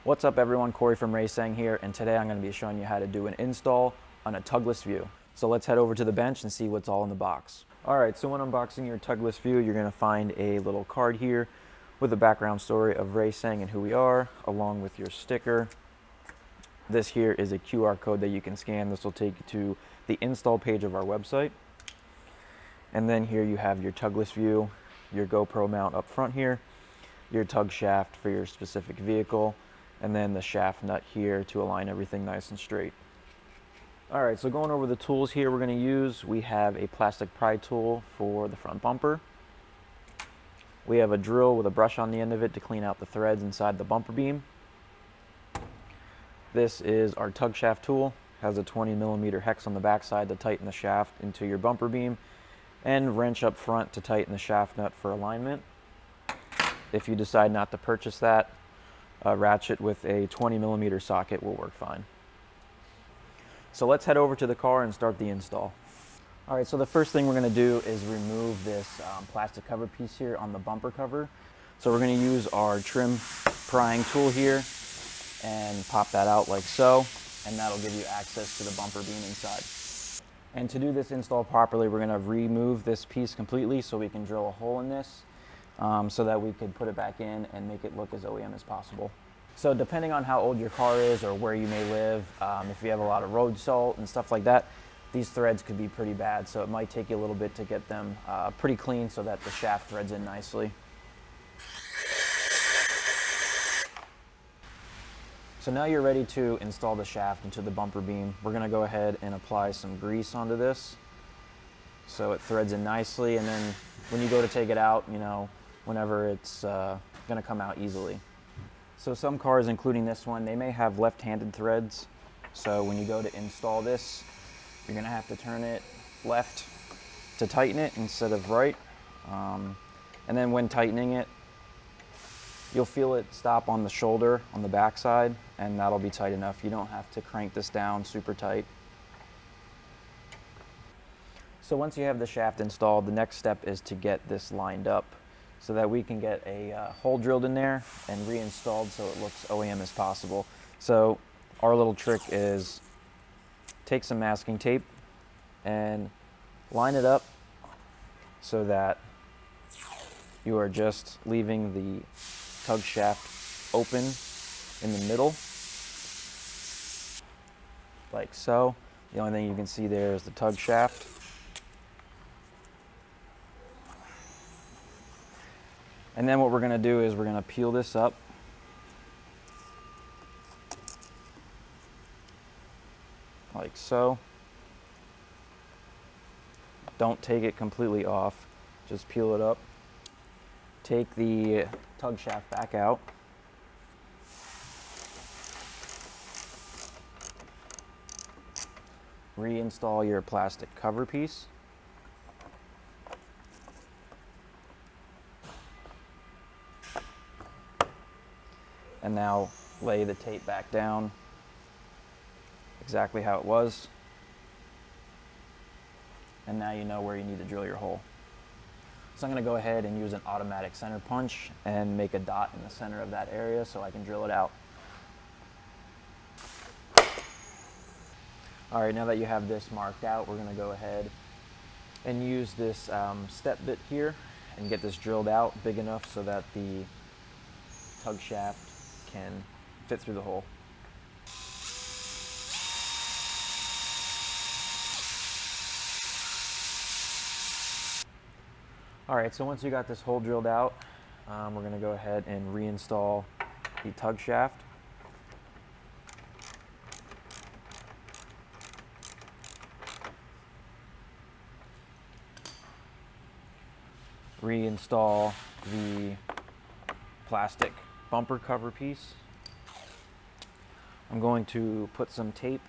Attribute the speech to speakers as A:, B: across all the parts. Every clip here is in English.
A: What's up everyone, Corey from Raceseng here, and today I'm going to be showing you how to do an install on a tugless view. So let's head over to the bench and see what's all in the box. Alright, so when unboxing your tugless view, you're going to find a little card here with a background story of Raceseng and who we are, along with your sticker. This here is a QR code that you can scan. This will take you to the install page of our website. And then here you have your tugless view, your GoPro mount up front here, your tug shaft for your specific vehicle, and then the shaft nut here to align everything nice and straight. All right, so going over the tools here we're going to use, we have a plastic pry tool for the front bumper. We have a drill with a brush on the end of it to clean out the threads inside the bumper beam. This is our tug shaft tool. It has a 20mm hex on the backside to tighten the shaft into your bumper beam, and wrench up front to tighten the shaft nut for alignment. If you decide not to purchase that, a ratchet with a 20mm socket will work fine. So let's head over to the car and start the install. All right, so the first thing we're going to do is remove this plastic cover piece here on the bumper cover. So we're going to use our trim prying tool here and pop that out like so, and that'll give you access to the bumper beam inside. And to do this install properly, we're going to remove this piece completely so we can drill a hole in this so that we could put it back in and make it look as OEM as possible. So depending on how old your car is or where you may live, if you have a lot of road salt and stuff like that, these threads could be pretty bad. So it might take you a little bit to get them pretty clean so that the shaft threads in nicely. So now you're ready to install the shaft into the bumper beam. We're going to go ahead and apply some grease onto this so it threads in nicely, and then when you go to take it out, you know, whenever it's going to come out easily. So some cars, including this one, they may have left-handed threads. So when you go to install this, you're going to have to turn it left to tighten it instead of right. And then when tightening it, you'll feel it stop on the shoulder on the back side, and that'll be tight enough. You don't have to crank this down super tight. So once you have the shaft installed, the next step is to get this lined up so that we can get a hole drilled in there and reinstalled so it looks OEM as possible. So our little trick is take some masking tape and line it up so that you are just leaving the tug shaft open in the middle, like so. The only thing you can see there is the tug shaft. And then what we're going to do is we're going to peel this up. Like so. Don't take it completely off, just peel it up. Take the tug shaft back out. Reinstall your plastic cover piece. And now lay the tape back down exactly how it was. And now you know where you need to drill your hole. So I'm going to go ahead and use an automatic center punch and make a dot in the center of that area so I can drill it out. All right, now that you have this marked out, we're going to go ahead and use this step bit here and get this drilled out big enough so that the tug shaft can fit through the hole. All right, so once you got this hole drilled out, we're going to go ahead and reinstall the tug shaft. Reinstall the plastic bumper cover piece. I'm going to put some tape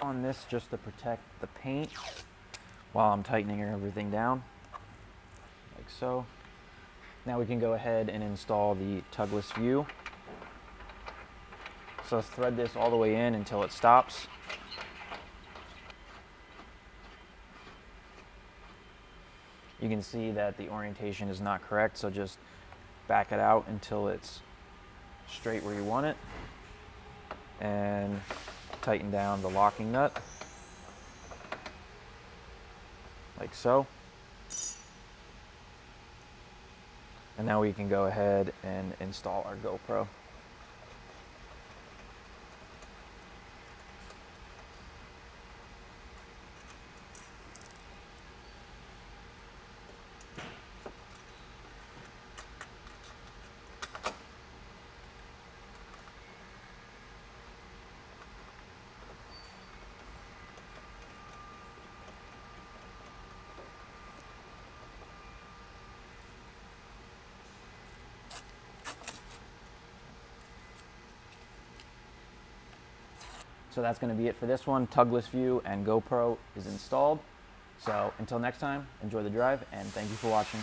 A: on this just to protect the paint while I'm tightening everything down, like so. Now we can go ahead and install the tugless view. So thread this all the way in until it stops. You can see that the orientation is not correct, so just back it out until it's straight where you want it. and tighten down the locking nut, like so. And now we can go ahead and install our GoPro. So that's going to be it for this one. Tugless view and GoPro is installed. So until next time, enjoy the drive, and thank you for watching.